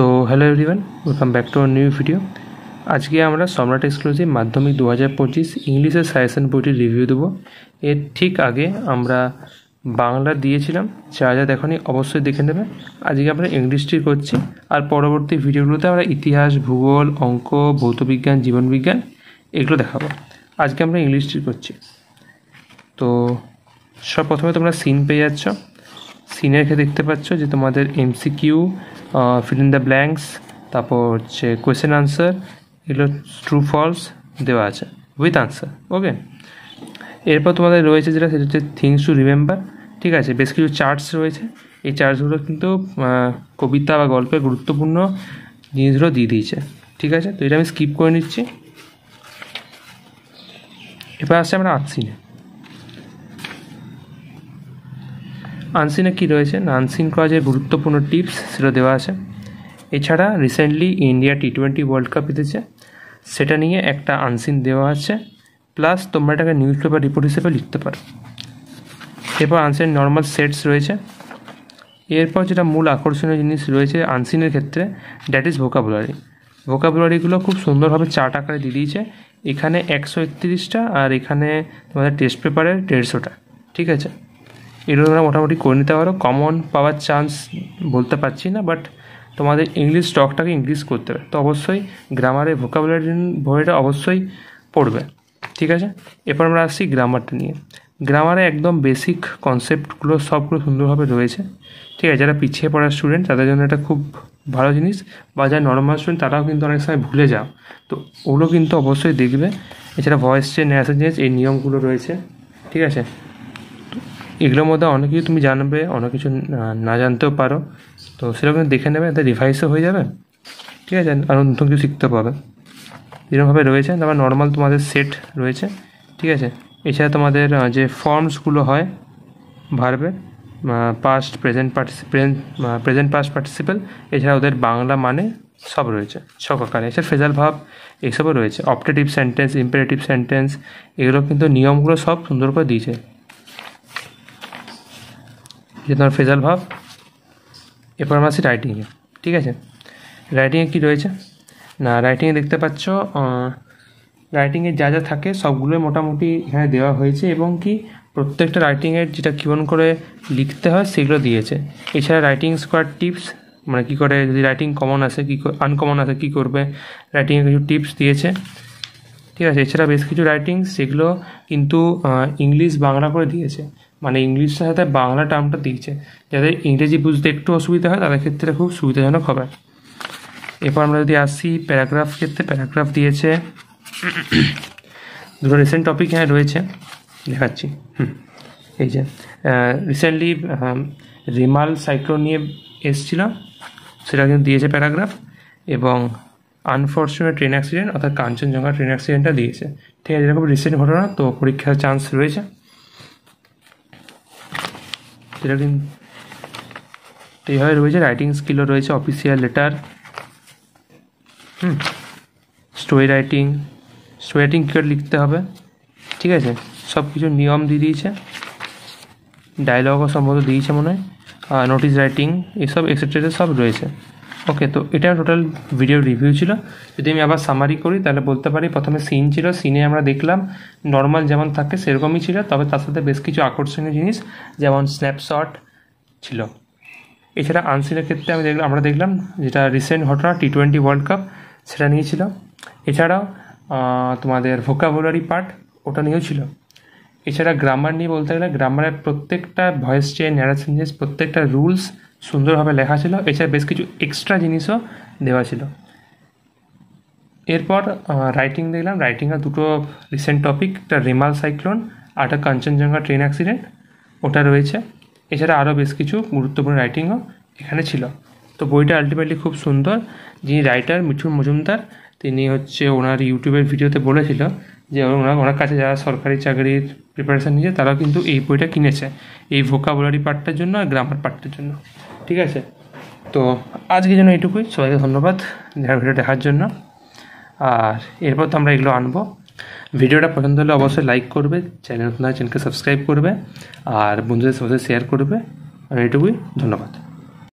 So hello everyone, welcome back to our new video. আজকে আমরা সম্রাট এক্সক্লুসিভ মাধ্যমিক 2025 ইংলিশের সাজেশন বইটির রিভিউ দেবো। এর ঠিক আগে আমরা বাংলা দিয়েছিলাম, যা যা দেখনি অবশ্যই দেখে নেবে। আজকে আমরা ইংলিশটি করছি, আর পরবর্তী ভিডিওগুলোতে আমরা ইতিহাস, ভূগোল, অঙ্ক, ভৌতবিজ্ঞান, জীবনবিজ্ঞান এগুলো দেখাবো। আজকে আমরা ইংলিশটি করছি। তো সব প্রথমে তোমরা সিন পেয়ে যাচ্ছ। সিনের ক্ষেত্রে দেখতে পাচ্ছ যে তোমাদের MCQ, fill in the blanks, তারপর হচ্ছে কোয়েশ্চেন আনসার, এগুলো ট্রু ফলস দেওয়া আছে উইথ আনসার। ওকে, এরপর তোমাদের রয়েছে যেটা, সেটা হচ্ছে থিংস টু রিমেম্বার। ঠিক আছে, বেশ কিছু চার্টস রয়েছে। এই চার্টসগুলো কিন্তু কবিতা বা গল্পের গুরুত্বপূর্ণ জিনিসগুলো দিয়ে দিয়েছে। ঠিক আছে, তো এটা আমি স্কিপ করে নিচ্ছি। এবার আসছে আমরা আনসিনে। আনসিনে কী রয়েছে না, আনসিন করা যে গুরুত্বপূর্ণ টিপস সেটা দেওয়া আছে। এছাড়া recently India T20 world cup জিতেছে, সেটা নিয়ে একটা আনসিন দেওয়া আছে। প্লাস তোমরা এটাকে নিউজ পেপার রিপোর্ট হিসেবে লিখতে পারো। এরপর আনসিন নর্মাল সেটস রয়েছে। এরপর যেটা মূল আকর্ষণীয় জিনিস রয়েছে আনসিনের ক্ষেত্রে, দ্যাট ইজ ভোকাবুলারি। ভোকাবুলারিগুলো খুব সুন্দরভাবে চার্ট আকারে দিয়ে দিয়েছে। এখানে 131টা, আর এখানে তোমাদের টেস্ট পেপারের 150টা। ঠিক আছে, এগুলো তোমরা মোটামুটি করে নিতে পারো। কমন পাওয়ার চান্স বলতে পারছি না, বাট তোমাদের ইংলিশ স্টকটাকে ইনক্রিজ করতে হবে। তো অবশ্যই গ্রামারের ভোকাবুলারি বইটা অবশ্যই পড়বে। ঠিক আছে, এরপর আমরা আসছি গ্রামারটা নিয়ে। গ্রামারে একদম বেসিক কনসেপ্টগুলো সবগুলো সুন্দরভাবে রয়েছে। ঠিক আছে, যারা পিছিয়ে পড়া স্টুডেন্ট তাদের জন্য এটা খুব ভালো জিনিস, বা যারা নর্মাল স্টুডেন্ট তারাও কিন্তু অনেক সময় ভুলে যাও, তো ওগুলো কিন্তু অবশ্যই দেখবে। এছাড়া ভয়েস চেঞ্জ, ন্যারেশন চেঞ্জ, এই নিয়মগুলো রয়েছে। ঠিক আছে, এগুলোর মধ্যে অনেক কিছু তুমি জানবে, অনেক কিছু না জানতেও পারো, তো সেটা কিন্তু দেখে নেবে, এতে রিভাইসও হয়ে যাবে। ঠিক আছে, আরও নতুন কিছু শিখতে পাবে। এরকমভাবে রয়েছে। তারপর নর্মাল তোমাদের সেট রয়েছে। ঠিক আছে, এছাড়া তোমাদের যে ফর্মসগুলো হয় ভার্বের, পাস্ট, প্রেজেন্ট পাস্ট পার্টিসিপেল, এছাড়া ওদের বাংলা মানে সব রয়েছে ছকাকারে। এছাড়া ফ্রেজাল ভাব এইসবও রয়েছে। অপটেটিভ সেন্টেন্স, ইম্পারেটিভ সেন্টেন্স, এগুলো কিন্তু নিয়মগুলো সব সুন্দর করে দিয়েছে। যে তোমার ফ্রেজাল ভাব। এরপর আমরা আসছি রাইটিংয়ে। ঠিক আছে, রাইটিংয়ে কী রয়েছে না, রাইটিংয়ে দেখতে পাচ্ছ রাইটিংয়ে যা যা থাকে সবগুলোই মোটামুটি এখানে দেওয়া হয়েছে, এবং কি প্রত্যেকটা রাইটিংয়ের যেটা কেমন করে লিখতে হয় সেগুলো দিয়েছে। এছাড়া রাইটিং স্কোয়ার টিপস, মানে কী করে যদি রাইটিং কমন আসে, আনকমন আসে কী করবে, রাইটিংয়ে কিছু টিপস দিয়েছে। ঠিক আছে, এছাড়া বেশ কিছু রাইটিং সেগুলো কিন্তু ইংলিশ বাংলা করে দিয়েছে, মানে ইংলিশের সাথে বাংলা টার্মটা দিয়েছে, যাদের ইংরেজি বুঝতে একটু অসুবিধা হয় তাদের ক্ষেত্রে খুব সুবিধাজনক হবে। এরপর আমরা যদি আসি প্যারাগ্রাফ ক্ষেত্রে, প্যারাগ্রাফ দিয়েছে। দুটো রিসেন্ট টপিক হ্যাঁ রয়েছে, দেখাচ্ছি। এই যে রিসেন্টলি রিমাল সাইক্লোন নিয়ে এসেছিল, সেটা কিন্তু দিয়েছে প্যারাগ্রাফ। এবং আনফর্চুনেট ট্রেন অ্যাক্সিডেন্ট, অর্থাৎ কাঞ্চনজঙ্ঘা ট্রেন অ্যাক্সিডেন্টটা দিয়েছে। ঠিক আছে, এরকম রিসেন্ট ঘটনা, তো পরীক্ষার চান্স রয়েছে। সেটা কিন্তু এইভাবে রয়েছে। রাইটিং স্কিলও রয়েছে, অফিসিয়াল লেটার, স্টোরি রাইটিং কী করে লিখতে হবে। ঠিক আছে, সব কিছু নিয়ম দিয়ে দিয়েছে। ডায়লগও সম্ভবত দিয়েছে মনে হয়, নোটিস রাইটিং, এসব এক্সেট্রা সব রয়েছে। ওকে, তো এটা টোটাল ভিডিও রিভিউ ছিল। যদি আমি আবার সামারি করি তাহলে বলতে পারি, প্রথমে সিন ছিল, সিনে আমরা দেখলাম নর্মাল যেমন থাকে সেরকমই ছিল, তবে তার সাথে বেশ কিছু আকর্ষণীয় জিনিস যেমন স্ন্যাপশট ছিল। এছাড়া আনসিনের ক্ষেত্রে আমরা দেখলাম যেটা রিসেন্ট ঘটনা T20 ওয়ার্ল্ড কাপ, সেটা নিয়েছিল। এছাড়াও তোমাদের ভোকাবুলারি পার্ট ওটা নিয়েও ছিল। এছাড়া গ্রামার নিয়ে বলতে গেলে গ্রামারের প্রত্যেকটা ভয়েস চেঞ্জ, ন্যারেশন চেঞ্জ, প্রত্যেকটা রুলস সুন্দরভাবে লেখা ছিল। এছাড়া বেশ কিছু এক্সট্রা জিনিসও দেওয়া ছিল। এরপর রাইটিং দেখলাম, রাইটিংয়ের দুটো রিসেন্ট টপিক, একটা রিমাল সাইক্লোন আর একটা কাঞ্চনজঙ্ঘা ট্রেন অ্যাক্সিডেন্ট, ওটা রয়েছে। এছাড়া আরও বেশ কিছু গুরুত্বপূর্ণ রাইটিংও এখানে ছিল। তো বইটা আলটিমেটলি খুব সুন্দর। যিনি রাইটার মিঠুন মজুমদার, তিনি হচ্ছে ওনার ইউটিউবের ভিডিওতে বলেছিল যে ওনার কাছে যারা সরকারি চাকরির প্রিপারেশান নিয়েছে তারাও কিন্তু এই বইটা কিনেছে, এই ভোকাবুলারি পার্টটার জন্য আর গ্রামার পার্টটার জন্য। ঠিক আছে, তো আজকের জন্য এইটুকুই। সবাইকে ধন্যবাদ ভিডিও দেখার জন্য। আর এরপর তো আমরা এগুলো আনবো। ভিডিওটা পছন্দ হলে অবশ্যই লাইক করবে, চ্যানেলকে সাবস্ক্রাইব করবে, আর বন্ধুদের সাথে শেয়ার করবে। আর এইটুকুই, ধন্যবাদ।